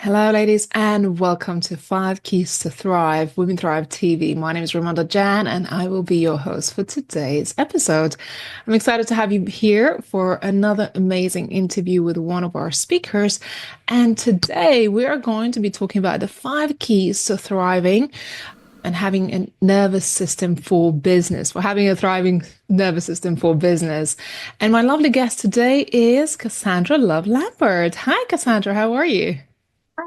Hello, ladies, and welcome to Five Keys to Thrive, Women Thrive TV. My name is Raimonda Jan, and I will be your host for today's episode. I'm excited to have you here for another amazing interview with one of our speakers. And today we are going to be talking about the five keys to thriving and having a nervous system for business, for having a thriving nervous system for business. And my lovely guest today is Cassandra Love Lambert. Hi, Cassandra, how are you?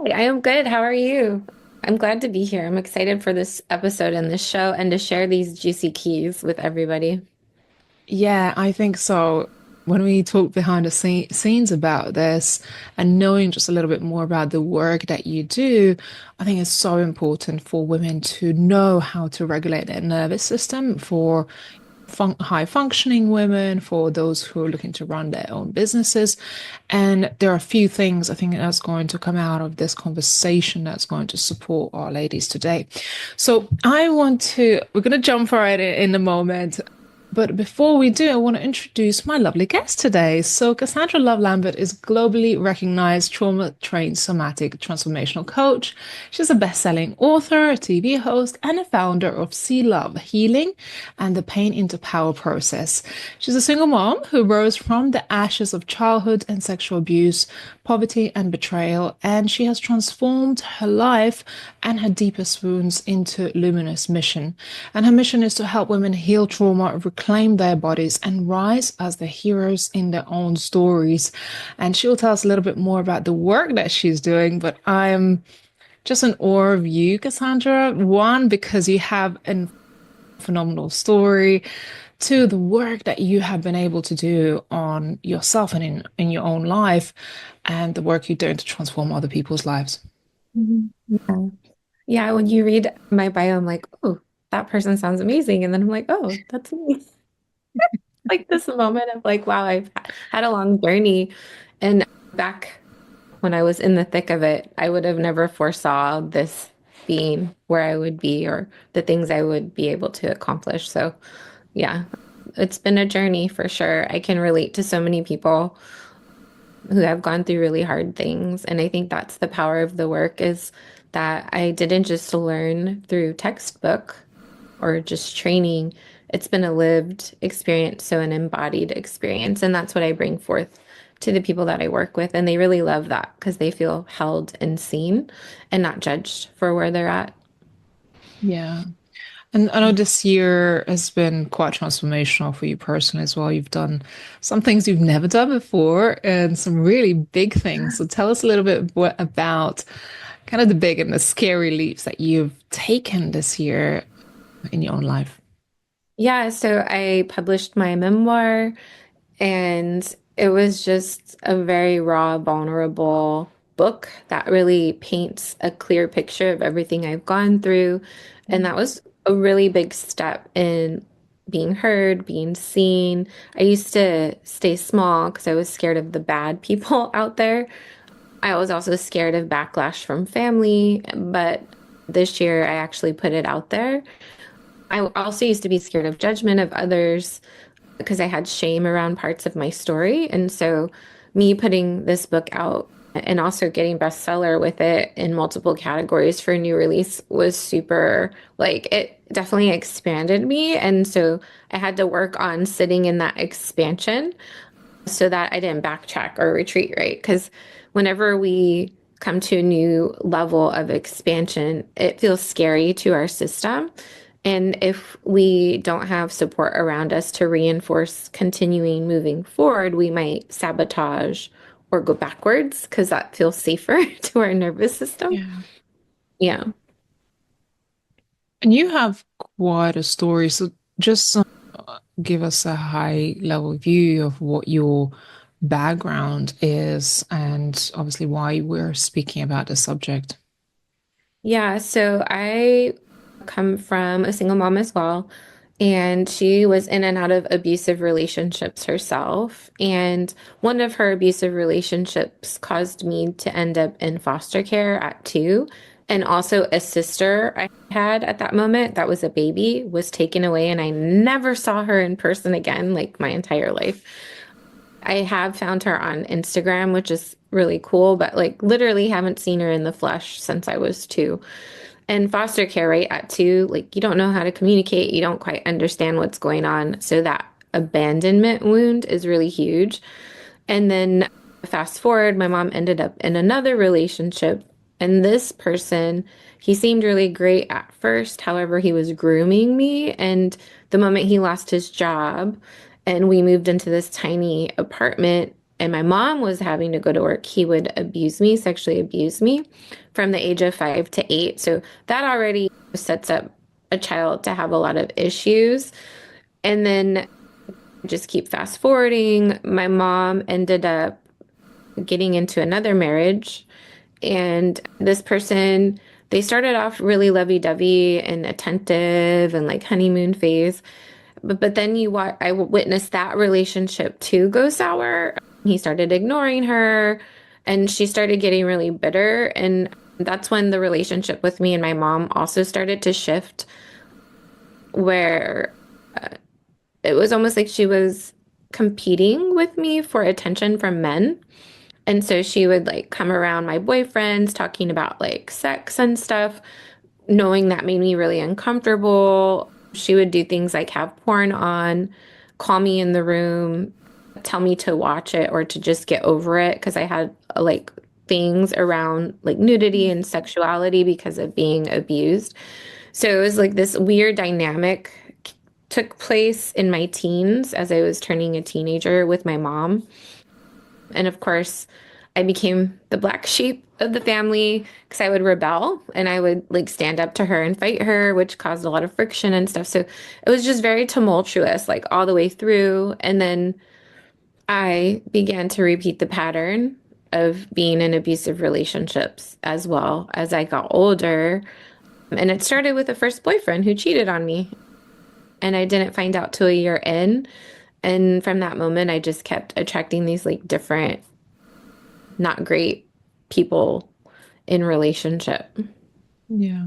Hi, I am good. How are you? I'm glad to be here. I'm excited for this episode and this show and to share these juicy keys with everybody. Yeah, I think so. When we talk behind the scenes about this and knowing just a little bit more about the work that you do, I think it's so important for women to know how to regulate their nervous system for high functioning women, for those who are looking to run their own businesses. And there are a few things I think that's going to come out of this conversation that's going to support our ladies today. So we're going to jump right in a moment. But before we do, I want to introduce my lovely guest today. So, Cassandra Love Lambert is globally recognized trauma-trained somatic transformational coach. She's a best-selling author, a TV host, and a founder of Sea Love Healing and the Pain into Power process. She's a single mom who rose from the ashes of childhood and sexual abuse, poverty, and betrayal, and she has transformed her life and her deepest wounds into luminous mission. And her mission is to help women heal trauma, reclaim their bodies, and rise as the heroes in their own stories. And she'll tell us a little bit more about the work that she's doing, but I'm just in awe of you, Cassandra. One, because you have a phenomenal story. Two, the work that you have been able to do on yourself and in your own life, and the work you're doing to transform other people's lives. Yeah. Yeah, when you read my bio, I'm like, oh, that person sounds amazing. And then I'm like, oh, that's me. Like this moment of like, wow, I've had a long journey. And back when I was in the thick of it, I would have never foresaw this being where I would be or the things I would be able to accomplish. So, yeah, it's been a journey for sure. I can relate to so many people who have gone through really hard things. And I think that's the power of the work is that I didn't just learn through textbook or just training. It's been a lived experience, so an embodied experience. And that's what I bring forth to the people that I work with. And they really love that because they feel held and seen and not judged for where they're at. Yeah. And I know this year has been quite transformational for you personally as well. You've done some things you've never done before and some really big things. So tell us a little bit about kind of the big and the scary leaps that you've taken this year in your own life. Yeah, so I published my memoir. And it was just a very raw, vulnerable book that really paints a clear picture of everything I've gone through. And that was a really big step in being heard, being seen. I used to stay small because I was scared of the bad people out there. I was also scared of backlash from family, but this year I actually put it out there. I also used to be scared of judgment of others because I had shame around parts of my story. And so, me putting this book out and also getting bestseller with it in multiple categories for new release was super, like, it definitely expanded me. And so, I had to work on sitting in that expansion so that I didn't backtrack or retreat, right? Because whenever we come to a new level of expansion, it feels scary to our system. And if we don't have support around us to reinforce continuing moving forward, we might sabotage or go backwards because that feels safer to our nervous system. Yeah. Yeah. And you have quite a story. So just give us a high level view of what your background is and obviously why we're speaking about the subject. Yeah. So I come from a single mom as well. And she was in and out of abusive relationships herself. And one of her abusive relationships caused me to end up in foster care at 2. And also a sister I had at that moment that was a baby was taken away and I never saw her in person again, like my entire life. I have found her on Instagram, which is really cool, but like literally haven't seen her in the flesh since I was 2. And foster care, right, at 2, like you don't know how to communicate, you don't quite understand what's going on. So that abandonment wound is really huge. And then fast forward, my mom ended up in another relationship. And this person, he seemed really great at first. However, he was grooming me. And the moment he lost his job and we moved into this tiny apartment, and my mom was having to go to work, he would abuse me, sexually abuse me from the age of 5 to 8. So that already sets up a child to have a lot of issues. And then just keep fast forwarding. My mom ended up getting into another marriage, and this person, they started off really lovey-dovey and attentive and like honeymoon phase. But then I witnessed that relationship too go sour. He started ignoring her, and she started getting really bitter. And that's when the relationship with me and my mom also started to shift, where it was almost like she was competing with me for attention from men. And so she would like come around my boyfriends talking about like sex and stuff, knowing that made me really uncomfortable. She would do things like have porn on, call me in the room, tell me to watch it or to just get over it because I had like things around like nudity and sexuality because of being abused. So it was like this weird dynamic took place in my teens as I was turning a teenager with my mom. And of course, I became the black sheep of the family because I would rebel and I would like stand up to her and fight her, which caused a lot of friction and stuff. So it was just very tumultuous, like all the way through. And then I began to repeat the pattern of being in abusive relationships as well as I got older. And it started with a first boyfriend who cheated on me. And I didn't find out till a year in. And from that moment, I just kept attracting these like different, not great people in relationship. Yeah.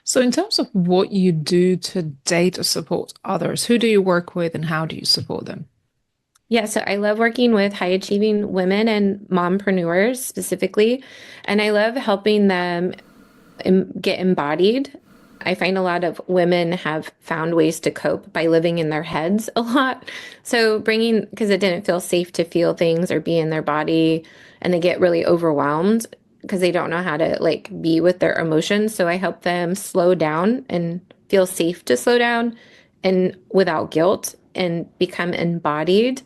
So, in terms of what you do today to support others, who do you work with and how do you support them? Yeah, so I love working with high achieving women and mompreneurs specifically, and I love helping them get embodied. I find a lot of women have found ways to cope by living in their heads a lot. So bringing, because it didn't feel safe to feel things or be in their body, and they get really overwhelmed because they don't know how to like be with their emotions. So I help them slow down and feel safe to slow down and without guilt and become embodied.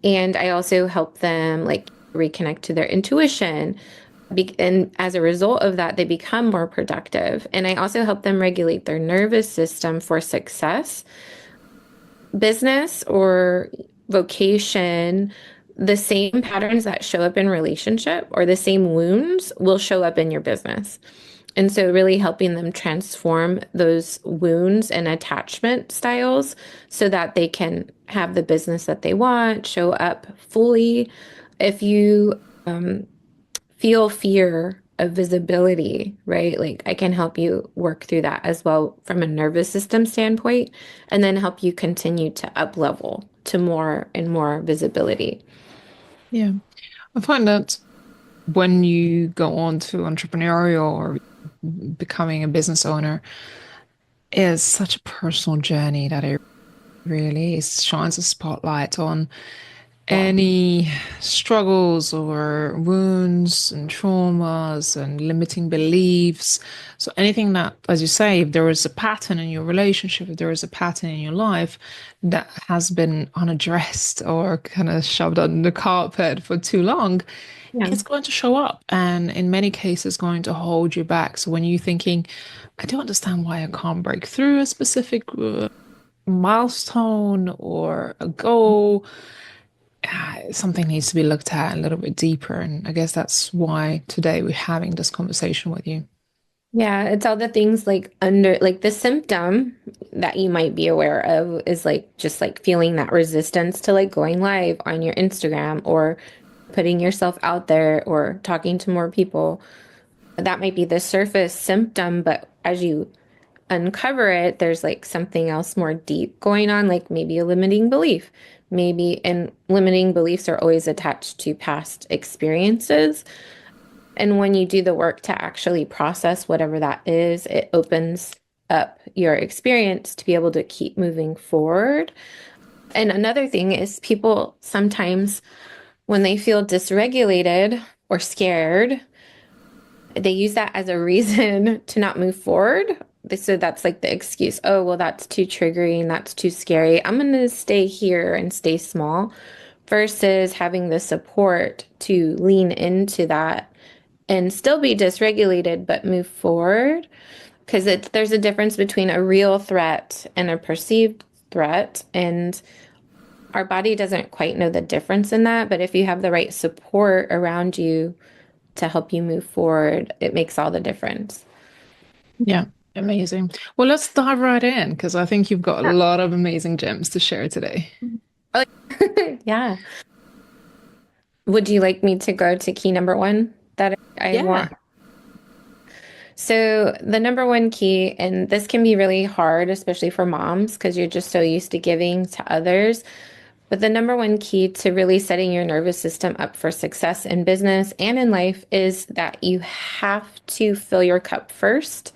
And I also help them like reconnect to their intuition, and as a result of that, they become more productive. And I also help them regulate their nervous system for success, business, or vocation. The same patterns that show up in relationship or the same wounds will show up in your business. And so, really helping them transform those wounds and attachment styles so that they can have the business that they want, show up fully. If you feel fear of visibility, right? Like I can help you work through that as well from a nervous system standpoint, and then help you continue to up level to more and more visibility. Yeah. I find that when you go on to entrepreneurial or becoming a business owner is such a personal journey that it really shines a spotlight on Yeah. any struggles or wounds and traumas and limiting beliefs. So anything that, as you say, if there is a pattern in your relationship, if there is a pattern in your life that has been unaddressed or kind of shoved under the carpet for too long, Yeah. it's going to show up and in many cases going to hold you back. So when you're thinking, I don't understand why I can't break through a specific milestone or a goal, something needs to be looked at a little bit deeper. And I guess that's why today we're having this conversation with you. Yeah, it's all the things like under like the symptom that you might be aware of is like just like feeling that resistance to like going live on your Instagram or putting yourself out there or talking to more people. That might be the surface symptom, but as you uncover it, there's like something else more deep going on, like maybe a limiting belief. maybe, and limiting beliefs are always attached to past experiences. And when you do the work to actually process whatever that is, it opens up your experience to be able to keep moving forward. And another thing is people sometimes, when they feel dysregulated or scared, they use that as a reason to not move forward. So that's like the excuse. Oh, well, that's too triggering. That's too scary. I'm going to stay here and stay small versus having the support to lean into that and still be dysregulated, but move forward. Because there's a difference between a real threat and a perceived threat. And our body doesn't quite know the difference in that. But if you have the right support around you to help you move forward, it makes all the difference. Yeah, amazing. Well, let's dive right in because I think you've got a Yeah. lot of amazing gems to share today. Oh, yeah. Would you like me to go to key number one that I Yeah. want? So, the number one key, and this can be really hard, especially for moms, because you're just so used to giving to others. But the number one key to really setting your nervous system up for success in business and in life is that you have to fill your cup first.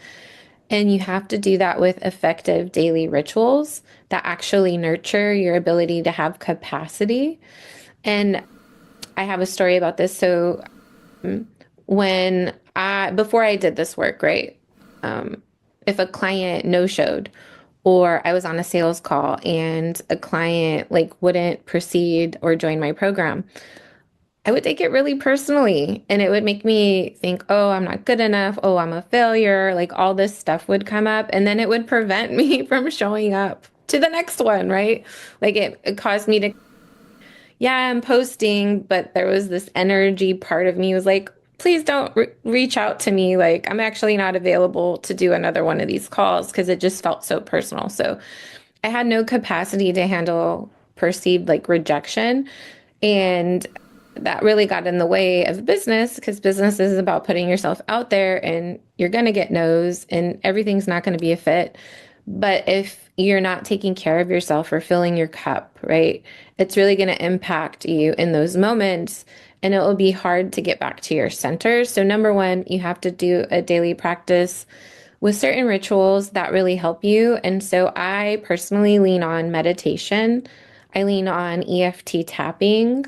And you have to do that with effective daily rituals that actually nurture your ability to have capacity. And I have a story about this. So before I did this work, right? Um, if a client no-showed or I was on a sales call and a client like wouldn't proceed or join my program, I would take it really personally and it would make me think, oh, I'm not good enough. Oh, I'm a failure. Like all this stuff would come up and then it would prevent me from showing up to the next one, right? Like it caused me to, yeah, I'm posting, but there was this energy part of me was like, please don't reach out to me. Like I'm actually not available to do another one of these calls because it just felt so personal. So I had no capacity to handle perceived like rejection. And that really got in the way of business because business is about putting yourself out there and you're going to get no's and everything's not going to be a fit. But if you're not taking care of yourself or filling your cup, right, it's really going to impact you in those moments and it will be hard to get back to your center. So, number one, you have to do a daily practice with certain rituals that really help you. And so I personally lean on meditation. I lean on EFT tapping.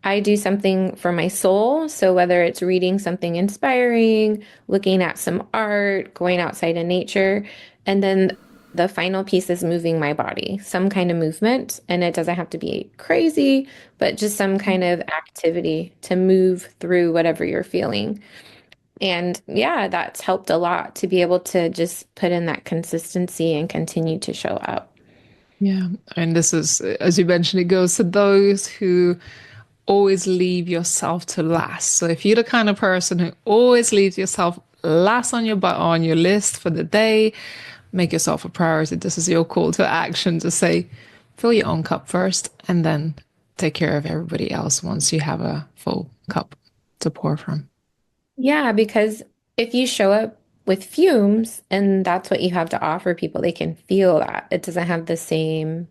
I do something for my soul. So whether it's reading something inspiring, looking at some art, going outside in nature, and then the final piece is moving my body, some kind of movement. And it doesn't have to be crazy, but just some kind of activity to move through whatever you're feeling. And yeah, that's helped a lot to be able to just put in that consistency and continue to show up. Yeah. And this is, as you mentioned, it goes to those who always leave yourself to last. So if you're the kind of person who always leaves yourself last on on your list for the day, make yourself a priority. This is your call to action to say, fill your own cup first and then take care of everybody else once you have a full cup to pour from. Yeah, because if you show up with fumes and that's what you have to offer people, they can feel that. It doesn't have the same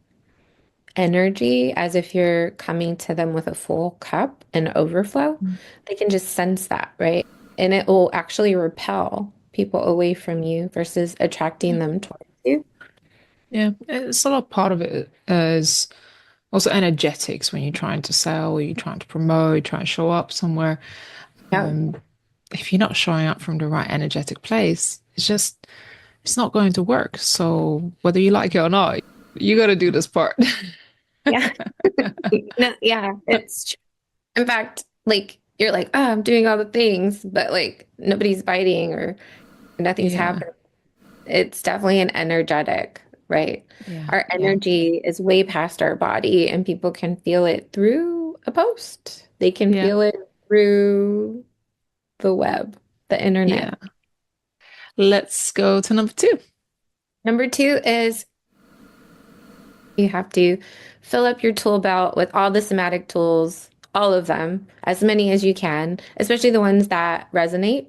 energy as if you're coming to them with a full cup and overflow. They can just sense that, right? And it will actually repel people away from you versus attracting Yeah. them towards you. Yeah. It's a lot part of it is also energetics when you're trying to sell, or you're trying to promote, trying to show up somewhere. Yeah. If you're not showing up from the right energetic place, it's not going to work. So whether you like it or not, you got to do this part. Yeah. No, yeah, it's true. In fact, like you're like, oh, I'm doing all the things, but like nobody's biting or nothing's Yeah. happening. It's definitely an energetic, right? Yeah. Our Yeah. energy is way past our body, and people can feel it through a post. They can Yeah. feel it through the web, the internet. Yeah. Let's go to number two. Number two is you have to fill up your tool belt with all the somatic tools, all of them, as many as you can, especially the ones that resonate,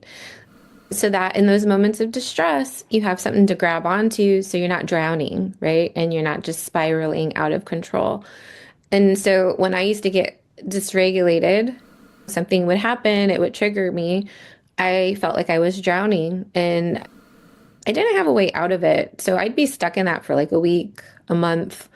so that in those moments of distress, you have something to grab onto so you're not drowning, right? And you're not just spiraling out of control. And so when I used to get dysregulated, something would happen, it would trigger me. I felt like I was drowning and I didn't have a way out of it. So I'd be stuck in that for like a week, a month.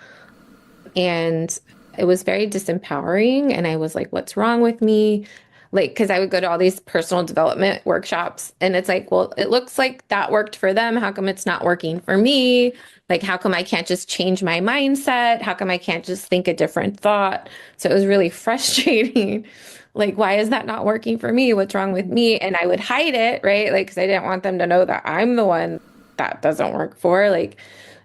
And it was very disempowering. And I was like, what's wrong with me? Like, because I would go to all these personal development workshops, and it's like, well, it looks like that worked for them. How come it's not working for me? Like, how come I can't just change my mindset? How come I can't just think a different thought? So it was really frustrating. Like, why is that not working for me? What's wrong with me? And I would hide it, right? Like, because I didn't want them to know that I'm the one that doesn't work for. Like,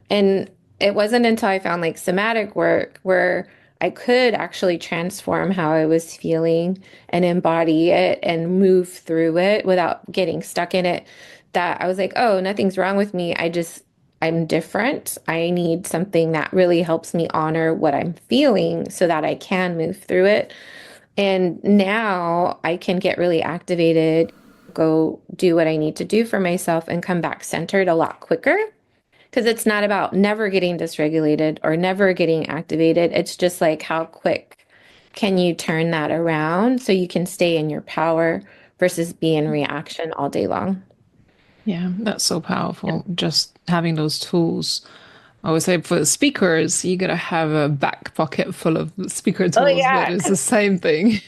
and it wasn't until I found like somatic work where I could actually transform how I was feeling and embody it and move through it without getting stuck in it that I was like, oh, nothing's wrong with me. I'm different. I need something that really helps me honor what I'm feeling so that I can move through it. And now I can get really activated, go do what I need to do for myself and come back centered a lot quicker because it's not about never getting dysregulated or never getting activated. It's just like how quick can you turn that around so you can stay in your power versus be in reaction all day long. Yeah, that's so Yeah. powerful. Just having those tools. I would say for speakers, you gotta have a back pocket full of speaker Oh tools, but yeah, it's the 'cause same thing.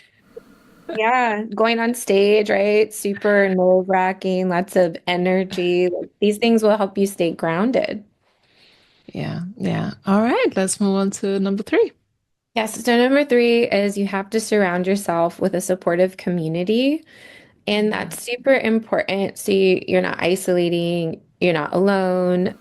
yeah, going on stage, right? Super nerve-wracking, lots of energy. Like, these things will help you stay grounded. Yeah, yeah. All right, let's move on to number three. Yes, so number three is you have to surround yourself with a supportive community. And Mm. that's super important. So you're not isolating, you're not alone.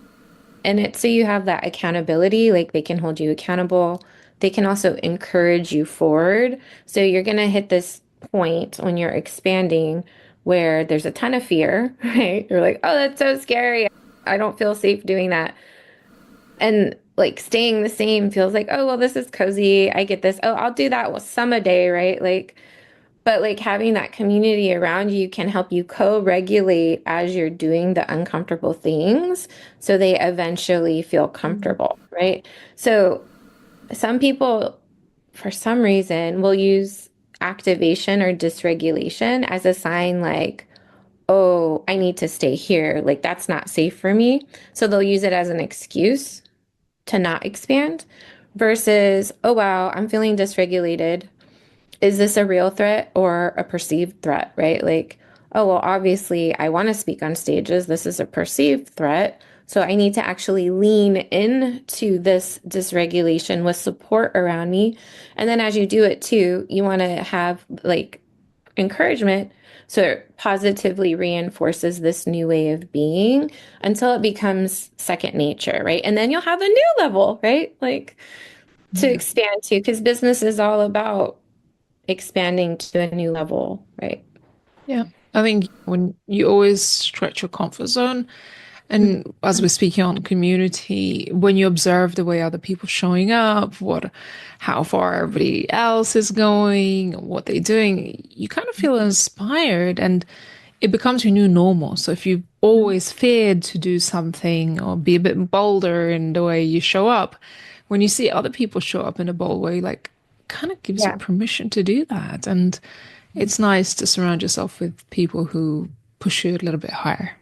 And it's so you have that accountability, like they can hold you accountable. They can also encourage you forward. So you're going to hit this point when you're expanding where there's a ton of fear, right? You're like, oh, that's so scary. I don't feel safe doing that. And like staying the same feels like, oh, well, this is cozy. I get this. Oh, I'll do that some a day, right? Like, but like having that community around you can help you co-regulate as you're doing the uncomfortable things so they eventually feel Mm. comfortable, right? So some people, for some reason, will use activation or dysregulation as a sign like, oh, I need to stay here. Like that's not safe for me. So they'll use it as an excuse to not expand versus, oh, wow, I'm feeling dysregulated, is this a real threat or a perceived threat, right? Like, oh, well, obviously, I want to speak on stages. This is a perceived threat. So I need to actually lean into this dysregulation with support around me. And then as you do it too, you want to have like encouragement. So it positively reinforces this new way of being until it becomes second nature, right? And then you'll have a new level, right? Like to Yeah. expand to, because business is all about expanding to a new level, right? Yeah. I think when you always stretch your comfort zone, and as we're speaking on community, when you observe the way other people showing up, how far everybody else is going, what they're doing, you kind of feel inspired and it becomes your new normal. So if you've always feared to do something or be a bit bolder in the way you show up, when you see other people show up in a bold way, like kind of gives you Yeah. permission to do that. And it's nice to surround yourself with people who push you a little bit higher.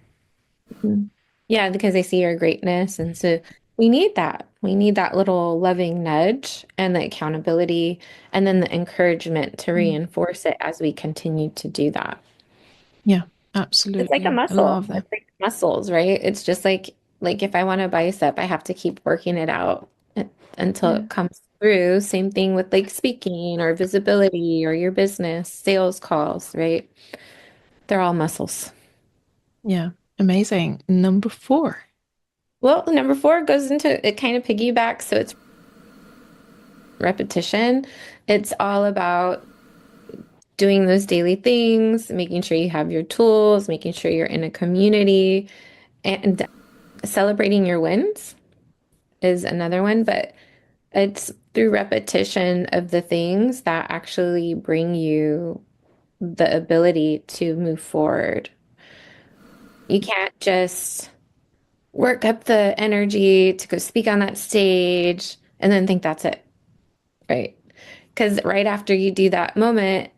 Mhm. Yeah, because they see your greatness. And so we need that. We need that little loving nudge and the accountability and then the encouragement to Mm. reinforce it as we continue to do that. Yeah, It's like a absolutely. I muscle. love that. It's like muscles, right? It's just like if I want a bicep, I have to keep working it out until Yeah. it comes through. Same thing with like speaking or visibility or your business, sales calls, right? They're all muscles. Yeah. Amazing. Number four. Well, number four goes into it kind of piggybacks, so it's repetition. It's all about doing those daily things, making sure you have your tools, making sure you're in a community, and celebrating your wins is another one, but it's through repetition of the things that actually bring you the ability to move forward. You can't just work up the energy to go speak on that stage and then think that's it. right? Because right after you do that moment,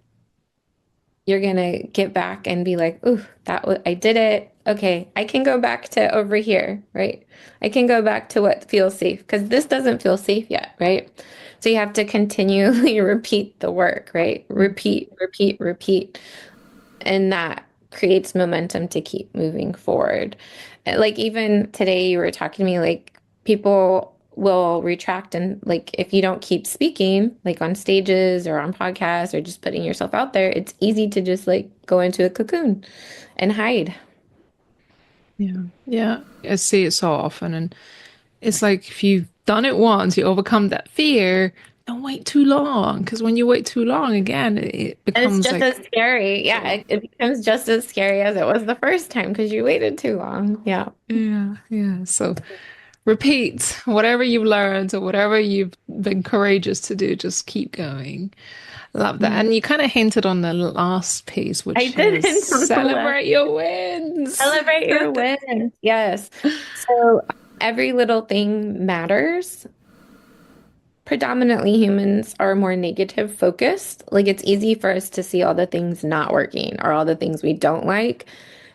you're gonna get back and be like, "Ooh, that was I did it. Okay, I can go back to over here, right? I can go back to what feels safe because this doesn't feel safe yet, right?" So you have to continually repeat the work, right? Repeat, repeat, repeat. And that creates momentum to keep moving forward. Like even today, you were talking to me, like people will retract and like if you don't keep speaking, like on stages or on podcasts or just putting yourself out there, it's easy to just like go into a cocoon and hide. Yeah. Yeah. I see it so often. And it's like if you've done it once, you overcome that fear, don't wait too long. Because when you wait too long, again, it And it's becomes just as like, scary. Yeah, so it becomes just as scary as it was the first time because you waited too long. Yeah. yeah, yeah. So repeat whatever you've learned or whatever you've been courageous to do, just keep going. Love that. And you kind of hinted on the last piece, I which is didn't on the left. celebrate your wins. Celebrate your wins. Yes. So every little thing matters. Predominantly humans are more negative focused. Like it's easy for us to see all the things not working or all the things we don't like.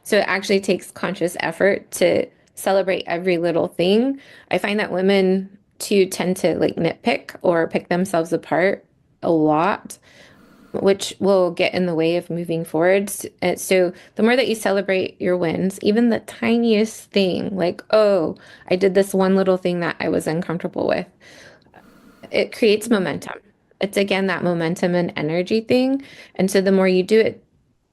So it actually takes conscious effort to celebrate every little thing. I find that women too tend to like nitpick or pick themselves apart a lot, which will get in the way of moving forward. So the more that you celebrate your wins, even the tiniest thing, like, oh, I did this one little thing that I was uncomfortable with, it creates momentum. It's again that momentum and energy thing. And so the more you do it,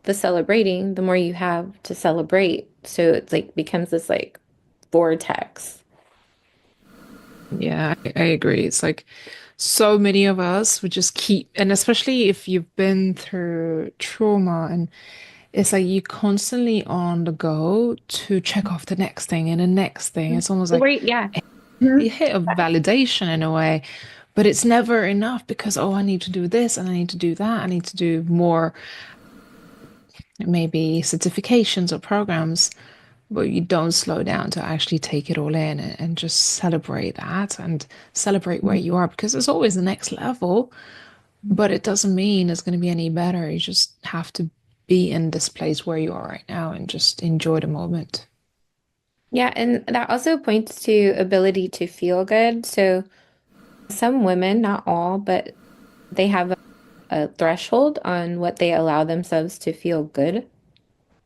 the celebrating, the more you have to celebrate. So it's like becomes this like vortex. Yeah, I agree. It's like so many of us would just keep, and especially if you've been through trauma, and it's like you constantly on the go to check off the next thing and the next thing. It's almost like Wait, yeah. you Mhm. hit a validation in a way, but it's never enough because, oh, I need to do this and I need to do that. I need to do more, maybe certifications or programs, but you don't slow down to actually take it all in and just celebrate that and celebrate where you are because there's always the next level, but it doesn't mean it's going to be any better. You just have to be in this place where you are right now and just enjoy the moment. Yeah, and that also points to ability to feel good. So some women, not all, but they have a threshold on what they allow themselves to feel good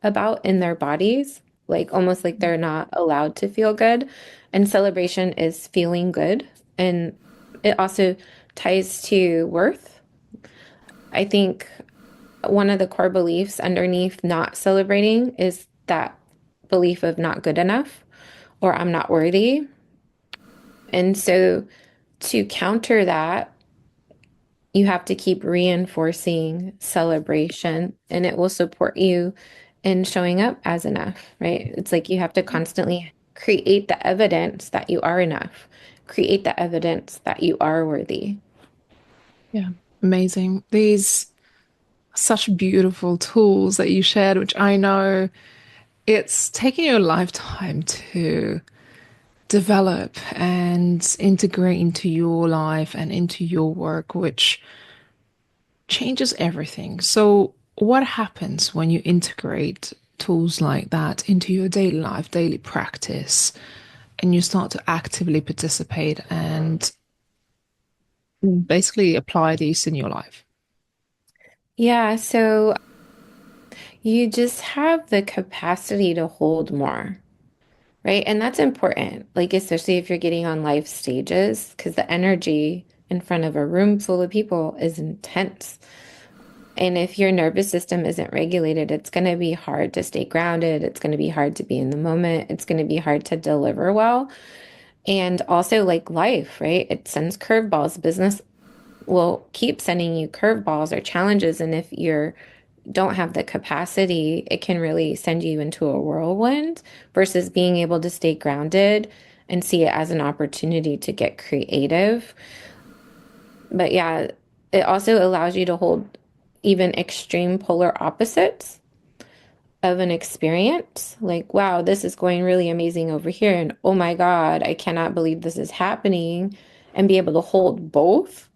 about in their bodies, like almost like they're not allowed to feel good. And celebration is feeling good. And it also ties to worth. I think one of the core beliefs underneath not celebrating is that belief of not good enough or I'm not worthy. And so to counter that, you have to keep reinforcing celebration and it will support you in showing up as enough, right? It's like you have to constantly create the evidence that you are enough, create the evidence that you are worthy. Yeah, amazing. These such beautiful tools that you shared, which I know it's taken you a lifetime to develop and integrate into your life and into your work, which changes everything. So, what happens when you integrate tools like that into your daily life, daily practice, and you start to actively participate and basically apply these in your life? Yeah, so you just have the capacity to hold more, right? And that's important, like, especially if you're getting on life stages, because the energy in front of a room full of people is intense. And if your nervous system isn't regulated, it's going to be hard to stay grounded. It's going to be hard to be in the moment. It's going to be hard to deliver well. And also, like life, right? It sends curveballs. Business will keep sending you curveballs or challenges. And if you're don't have the capacity, it can really send you into a whirlwind versus being able to stay grounded and see it as an opportunity to get creative. But yeah, it also allows you to hold even extreme polar opposites of an experience. Like, wow, this is going really amazing over here. And oh my God, I cannot believe this is happening. And be able to hold both.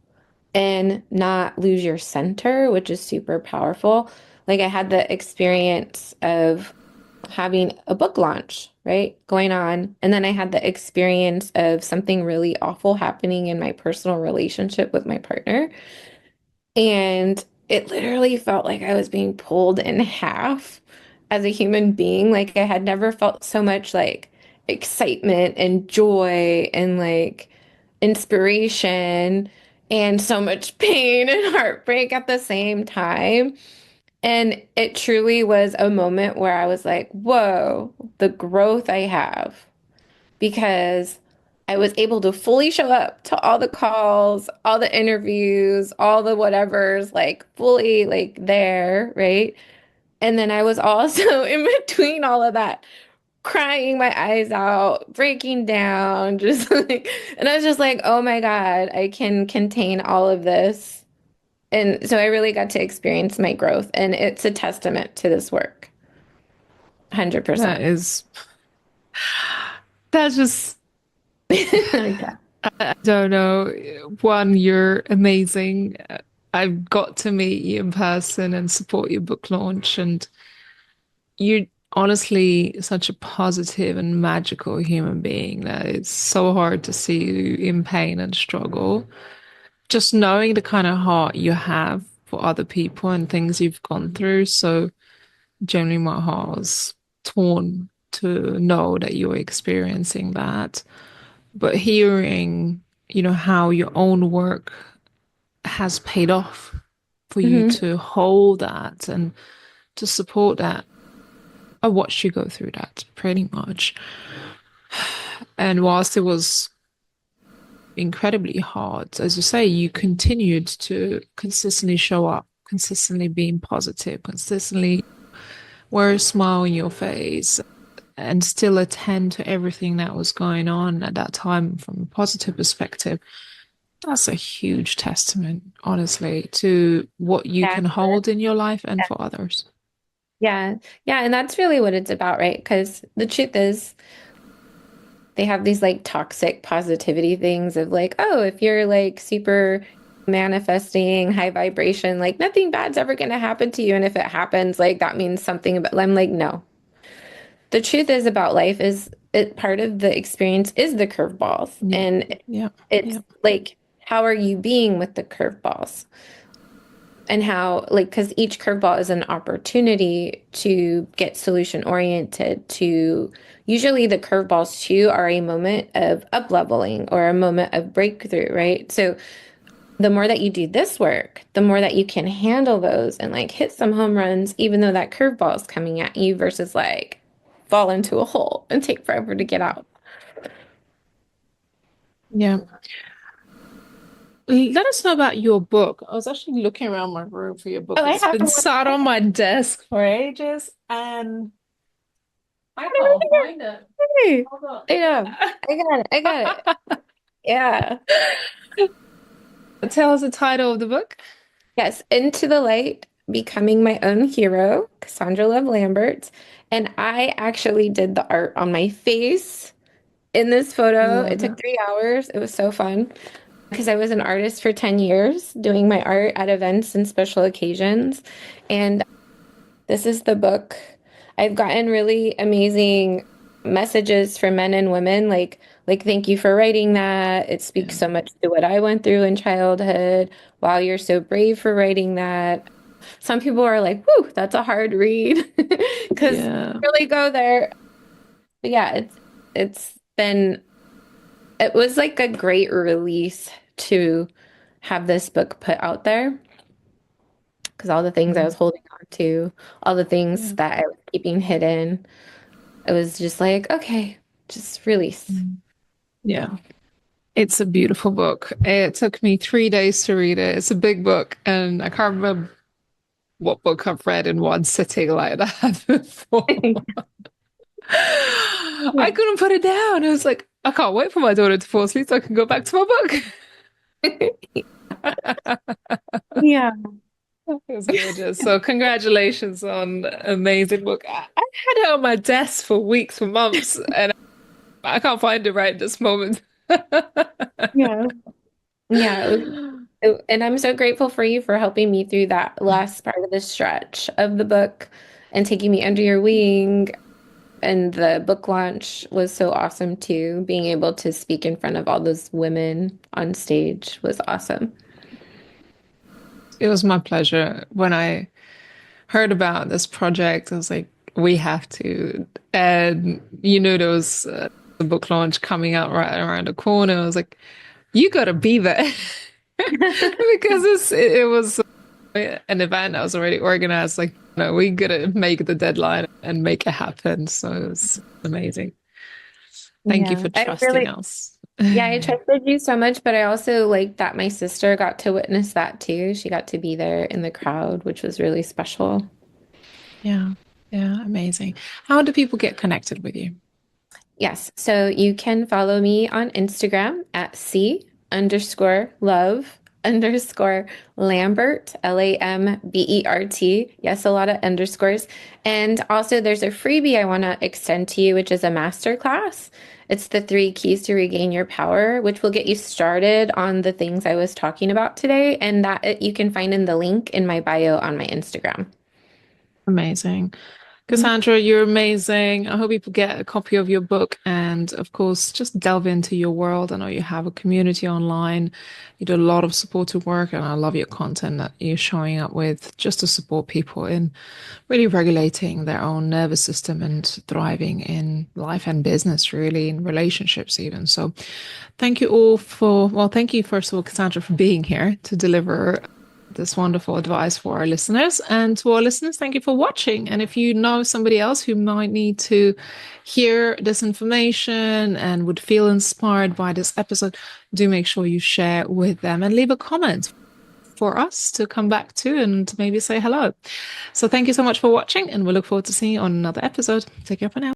and not lose your center, which is super powerful. Like I had the experience of having a book launch, right? Going on. And then I had the experience of something really awful happening in my personal relationship with my partner. And it literally felt like I was being pulled in half as a human being. Like I had never felt so much like excitement and joy and like inspiration and so much pain and heartbreak at the same time. And it truly was a moment where I was like, whoa, the growth I have because I was able to fully show up to all the calls, all the interviews, all the whatevers, like fully like there, right? And then I was also in between all of that, crying my eyes out, breaking down, just like, and I was just like, oh my God, I can contain all of this. And so I really got to experience my growth, and it's a testament to this work, That 100%. is, that's just, Yeah. I don't know. One, you're amazing. I've got to meet you in person and support your book launch, and you're honestly such a positive and magical human being that it's so hard to see you in pain and struggle. Just knowing the kind of heart you have for other people and things you've gone through. So generally my heart was torn to know that you're experiencing that. But hearing, how your own work has paid off for you Hmm. to hold that and to support that. I watched you go through that pretty much. And whilst it was incredibly hard, as you say, you continued to consistently show up, consistently being positive, consistently wear a smile on your face, and still attend to everything that was going on at that time from a positive perspective. That's a huge testament, honestly, to what you Yeah. can hold in your life and for others. Yeah. Yeah. And that's really what it's about, right? Because the truth is, they have these like toxic positivity things of like, oh, if you're like super manifesting high vibration, like nothing bad's ever going to happen to you. And if it happens, like that means something about, I'm like, no. The truth is about life is it part of the experience is the curveballs. Yeah, And yeah, it's yeah, like, how are you being with the curveballs? And how like because each curveball is an opportunity to get solution oriented to usually the curveballs too are a moment of up leveling or a moment of breakthrough, right? So the more that you do this work, the more that you can handle those and like hit some home runs even though that curveball is coming at you versus like fall into a hole and take forever to get out. yeah. Let us know about your book. I was actually looking around my room for your book. Oh, I It's have been one. sat on my desk for ages and I can't find it. Hold on. I know. I got it. I got it. Yeah. Tell us the title of the book. Yes, Into the Light, Becoming My Own Hero, Cassandra Love Lambert. And I actually did the art on my face in this photo. It Love took it. 3 hours. It was so fun because I was an artist for 10 years doing my art at events and special occasions. And this is the book. I've gotten really amazing messages from men and women like thank you for writing that. It speaks Yeah. so much to what I went through in childhood. Wow, you're so brave for writing that. Some people are like, "Whew, that's a hard read," because Yeah. really go there. But yeah, it's been it was like a great release to have this book put out there because all the things I Mm. was holding on to, all the things Yeah. that I was keeping hidden, it was just like, okay, just release. Mm. Yeah. It's a beautiful book. It took me 3 days to read it. It's a big book, and I can't remember what book I've read in one sitting like that before. I couldn't put it down. I was like, I can't wait for my daughter to fall asleep so I can go back to my book. Yeah. It was gorgeous. So congratulations on an amazing book. I had it on my desk for weeks, for months, and I can't find it right at this moment. Yeah. Yeah. Oh, and I'm so grateful for you for helping me through that last part of the stretch of the book and taking me under your wing. And the book launch was so awesome too. Being able to speak in front of all those women on stage was awesome. It was my pleasure. When I heard about this project, I was like, we have to. And there was the book launch coming out right around the corner. I was like, you got to be there because it was an event that was already organized. Like, no, we got to make the deadline and make it happen. So it was amazing. Thank you Yeah, for I trusting really, us. yeah, I trusted you so much, but I also like that my sister got to witness that too. She got to be there in the crowd, which was really special. Yeah, yeah, amazing. How do people get connected with you? Yes, so you can follow me on Instagram at C_love_Lambert, Lambert. Yes, a lot of underscores. And also, there's a freebie I want to extend to you, which is a masterclass. It's the 3 keys to regain your power, which will get you started on the things I was talking about today. And that you can find in the link in my bio on my Instagram. Amazing. Cassandra, you're amazing. I hope people get a copy of your book and, of course, just delve into your world. I know you have a community online. You do a lot of supportive work, and I love your content that you're showing up with just to support people in really regulating their own nervous system and thriving in life and business, really, in relationships, even. So, thank you all thank you, first of all, Cassandra, for being here to deliver this wonderful advice for our listeners. And to our listeners, thank you for watching. And if you know somebody else who might need to hear this information and would feel inspired by this episode, do make sure you share with them and leave a comment for us to come back to and maybe say hello. So thank you so much for watching, and we look forward to seeing you on another episode. Take care for now.